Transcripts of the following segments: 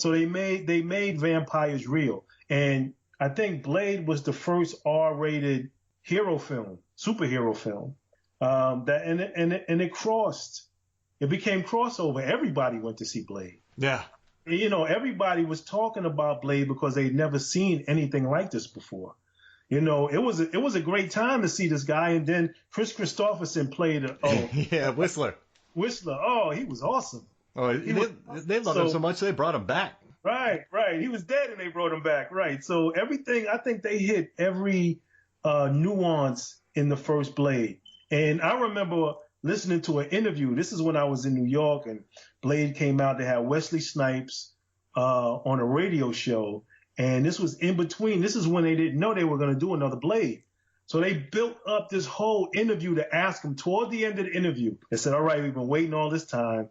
So they made vampires real. And I think Blade was the first R-rated hero film, superhero film. That and it crossed. It became crossover. Everybody went to see Blade. Yeah. Everybody was talking about Blade because they'd never seen anything like this before. It was a great time to see this guy. And then Chris Christopherson played Whistler. Whistler. Oh, he was awesome. Oh, they loved him so much they brought him back. Right. He was dead and they brought him back. Right. So everything, I think they hit every nuance in the first Blade. And I remember listening to an interview. This is when I was in New York and Blade came out. They had Wesley Snipes on a radio show. And this was in between. This is when they didn't know they were going to do another Blade. So they built up this whole interview to ask him toward the end of the interview. They said, all right, we've been waiting all this time.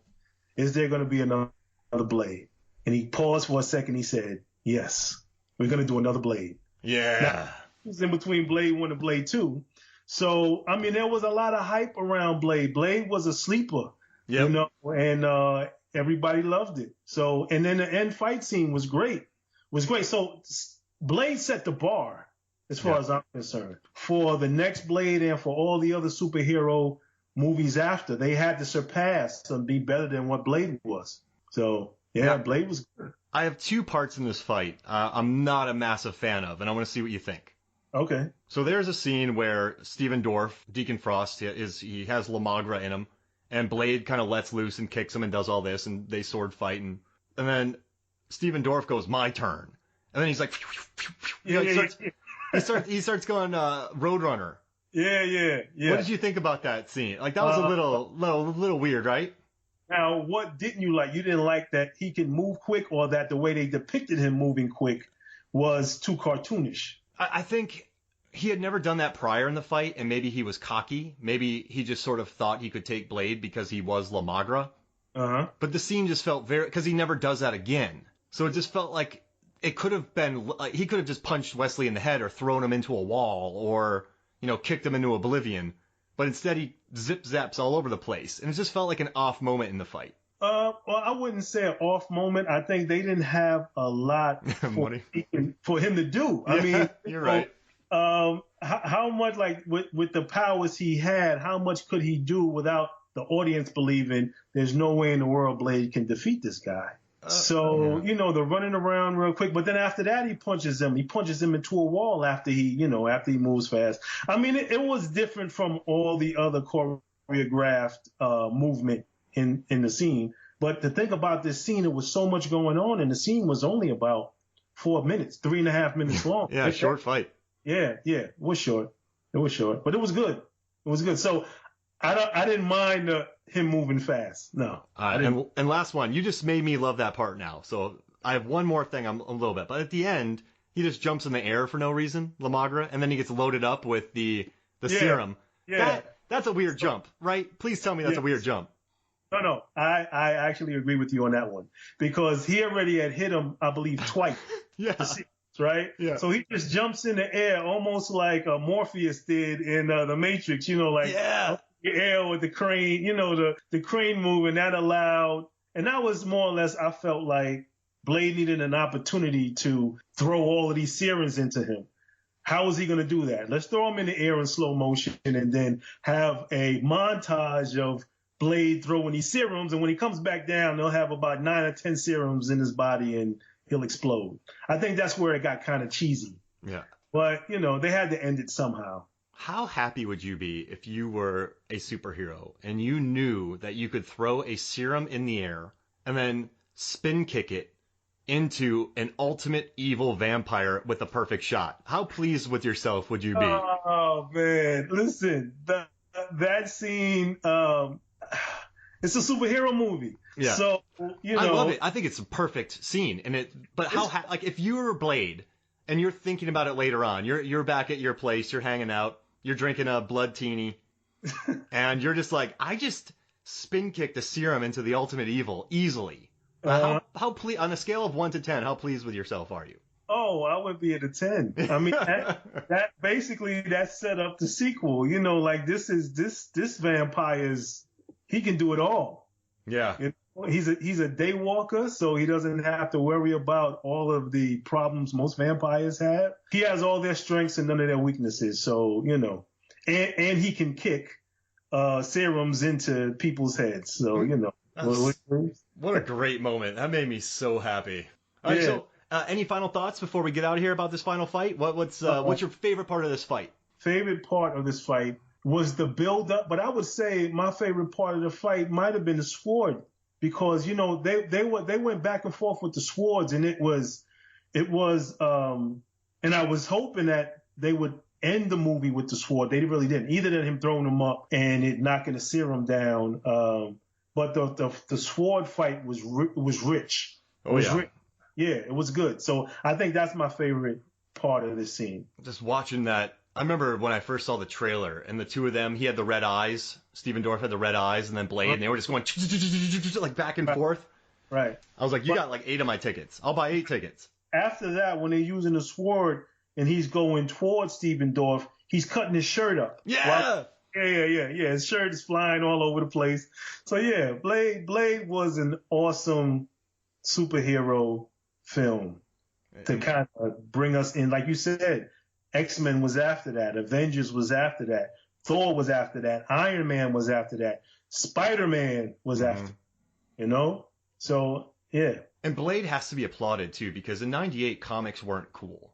Is there going to be another Blade? And he paused for a second. He said, yes, we're going to do another Blade. Yeah. Now, it was in between Blade 1 and Blade 2. So, I mean, there was a lot of hype around Blade. Blade was a sleeper, and everybody loved it. So, and then the end fight scene was great. So Blade set the bar, as far as I'm concerned, for the next Blade and for all the other superhero movies after. They had to surpass and be better than what Blade was. So, Blade was good. I have two parts in this fight I'm not a massive fan of, and I want to see what you think. Okay. So there's a scene where Stephen Dorff, Deacon Frost, he has La Magra in him, and Blade kind of lets loose and kicks him and does all this, and they sword fight, and then Stephen Dorff goes, my turn. And then he's like, he starts going Roadrunner. Yeah. What did you think about that scene? Like, that was a little weird, right? Now, what didn't you like? You didn't like that he can move quick, or that the way they depicted him moving quick was too cartoonish? I think he had never done that prior in the fight, and maybe he was cocky. Maybe he just sort of thought he could take Blade because he was La Magra. Uh-huh. But the scene just felt because he never does that again. So it just felt like it could have been, like, he could have just punched Wesley in the head or thrown him into a wall or, kicked him into oblivion. But instead he zip-zaps all over the place. And it just felt like an off moment in the fight. Well, I wouldn't say an off moment. I think they didn't have a lot for him to do. I mean, you're right. How much, like, with the powers he had, how much could he do without the audience believing there's no way in the world Blade can defeat this guy? The running around real quick, but then after that he punches him. He punches him into a wall after he moves fast. I mean, it was different from all the other choreographed movement in the scene. But to think about this scene, it was so much going on, and the scene was only about 4 minutes, 3.5 minutes long. Short fight. Yeah, it was short. But it was good. So I didn't mind him moving fast. No. And last one, you just made me love that part now. So I have one more thing I'm a little bit, but at the end, he just jumps in the air for no reason, La Magra, and then he gets loaded up with the serum. Yeah. That's a weird jump, right? Please tell me that's a weird jump. No. I actually agree with you on that one, because he already had hit him, I believe, twice. Right? Yeah. So he just jumps in the air almost like Morpheus did in The Matrix, the air with the crane, the crane move, and that allowed, and that was more or less, I felt like Blade needed an opportunity to throw all of these serums into him. How is he going to do that? Let's throw him in the air in slow motion and then have a montage of Blade throwing these serums, and when he comes back down, they'll have about 9 or 10 serums in his body and he'll explode. I think that's where it got kind of cheesy. Yeah. But, they had to end it somehow. How happy would you be if you were a superhero and you knew that you could throw a serum in the air and then spin kick it into an ultimate evil vampire with a perfect shot? How pleased with yourself would you be? Oh, man. Listen, that scene, it's a superhero movie. Yeah. So, I love it. I think it's a perfect scene. But if you were Blade and you're thinking about it later on, you're back at your place, you're hanging out, you're drinking a blood teeny, and you're just like, I just spin kicked a serum into the ultimate evil easily. How on a scale of 1 to 10, how pleased with yourself are you? Oh, I would be at a 10. I mean, that basically that set up the sequel. Like this vampire's, he can do it all. Yeah. he's a day walker, so he doesn't have to worry about all of the problems most vampires have. He has all their strengths and none of their weaknesses. So, and he can kick serums into people's heads. So, What a great moment. That made me so happy. All right, so any final thoughts before we get out of here about this final fight? What's your favorite part of this fight? Favorite part of this fight was the build up, but I would say my favorite part of the fight might have been the sword, because they went back and forth with the swords, and it was and I was hoping that they would end the movie with the sword. They really didn't. Either than him throwing them up and it knocking the serum down. But the sword fight was rich. It was rich. Yeah, it was good. So I think that's my favorite part of this scene. Just watching that. I remember when I first saw the trailer and the two of them, he had the red eyes. Steven Dorff had the red eyes, and then Blade, and they were just going like back and forth. Right. I was like, you got like 8 of my tickets. I'll buy 8 tickets. After that, when they're using the sword and he's going towards Steven Dorff, he's cutting his shirt up. Yeah. Yeah. His shirt is flying all over the place. So yeah, Blade was an awesome superhero film to kind of bring us in. Like you said, X-Men was after that. Avengers was after that. Thor was after that. Iron Man was after that. Spider-Man was after, So, yeah. And Blade has to be applauded, too, because in 98, comics weren't cool.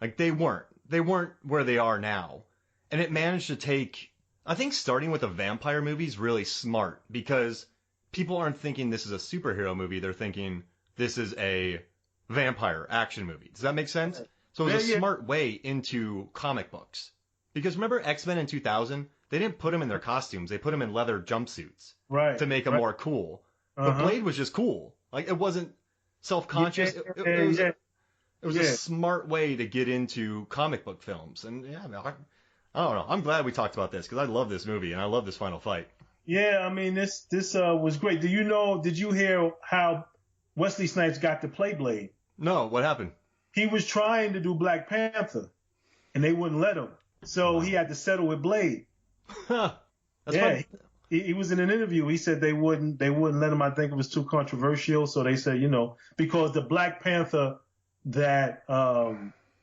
Like, they weren't. They weren't where they are now. And it managed to take... I think starting with a vampire movie is really smart, because people aren't thinking this is a superhero movie. They're thinking this is a vampire action movie. Does that make sense? So it was a smart way into comic books. Because remember X-Men in 2000? They didn't put them in their costumes. They put them in leather jumpsuits to make them more cool. But Blade was just cool. Like, it wasn't self-conscious. It was a smart way to get into comic book films. And I don't know. I'm glad we talked about this, because I love this movie and I love this final fight. Yeah, I mean, this was great. Did you hear how Wesley Snipes got to play Blade? No, what happened? He was trying to do Black Panther, and they wouldn't let him. So he had to settle with Blade. He was in an interview. He said they wouldn't let him. I think it was too controversial. So they said, because the Black Panther that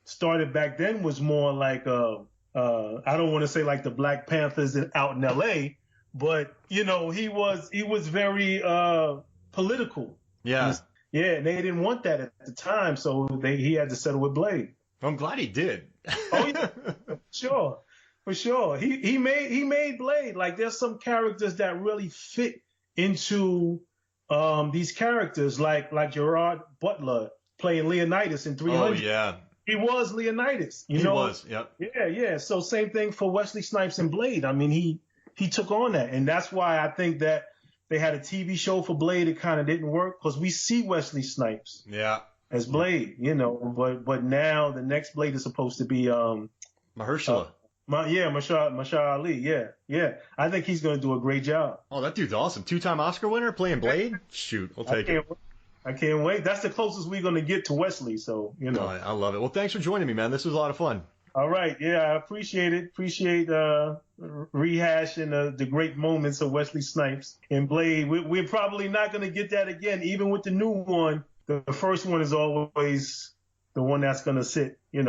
started back then was more like I don't want to say like the Black Panthers out in L.A., but he was very political. Yeah. Yeah, and they didn't want that at the time, so he had to settle with Blade. I'm glad he did. Oh yeah, for sure. He made Blade. Like, there's some characters that really fit into these characters, like Gerard Butler playing Leonidas in 300. Oh yeah. He was Leonidas. He was. Yep. Yeah. So same thing for Wesley Snipes and Blade. I mean, he took on that, and that's why I think that they had a TV show for Blade. It kind of didn't work because we see Wesley Snipes as Blade, but now the next Blade is supposed to be Mahershala. Mahershala Ali. Yeah. I think he's going to do a great job. Oh, that dude's awesome. 2-time Oscar winner playing Blade? Shoot, we'll take it. I can't wait. That's the closest we're going to get to Wesley, so, Oh, I love it. Well, thanks for joining me, man. This was a lot of fun. All right. Yeah, I appreciate it. Appreciate rehashing the great moments of Wesley Snipes and Blade. We're probably not going to get that again, even with the new one. The first one is always the one that's going to sit, in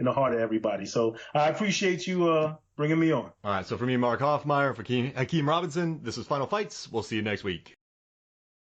the heart of everybody. So I appreciate you bringing me on. All right. So for me, Mark Hoffmeyer, for Hakim Robinson, this is Final Fights. We'll see you next week.